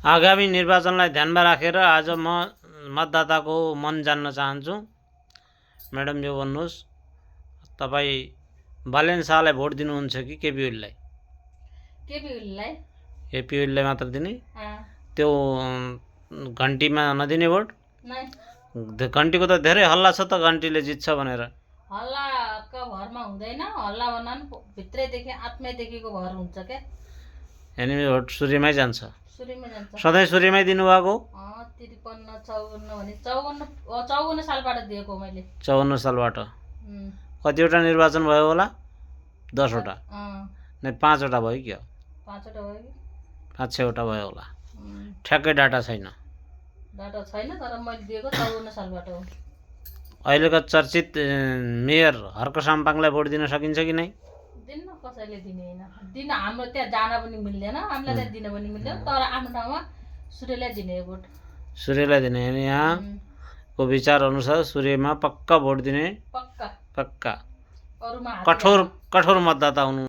आगामी निर्वाचनलाई ध्यानमा राखेर आज म मतदाताको मन जान्न चाहन्छु। म्याडम यो भन्नुहोस्, तपाईँ बालेन शाहलाई भोट दिनुहुन्छ कि केपी ओलीलाई? केपी ओलीलाई मात्र दिने? त्यो घन्टीमा नदिने भोट? घन्टीको त धेरै हल्ला छ त, घन्टीले जित्छ भनेर। हल्लाको भरमा हुँदैन, हल्ला भन्दा भित्रैदेखि आत्मैदेखिको भर हुन्छ क्या। यानी भोट सूर्यमै जान्छ? सूर्यमै जान्छ। सधैँ सूर्यमै दिनुभएको? 53, 54 भने 54 सालबाट दिएको मैले। 54 सालबाट कतिवटा निर्वाचन भयो होला? 10 वटा? नै 5 वटा भयो क्या? 5 वटा भयो कि 5-6 वटा भयो होला। ठ्याक्कै डाटा छैन। डाटा छैन, तर मैले दिएको 54 सालबाट हो। अहिलेको चर्चित मेयर हर्क साम्पाङलाई भोट दिन सकिन्छ कि नै? दिन्न, कसैले दिने हैन। दिन हाम्रो त्यहाँ जान पनि मिल्दैन, हामीलाई त्यहाँ दिन पनि मिल्दैन, तर आफ्नो ठाउँमा सूर्यलाई दिने भोट। सूर्यलाई दिने? यहाँको विचार अनुसार सूर्यमा पक्का भोट दिने? पक्का। कठोर मतदाता हुनु।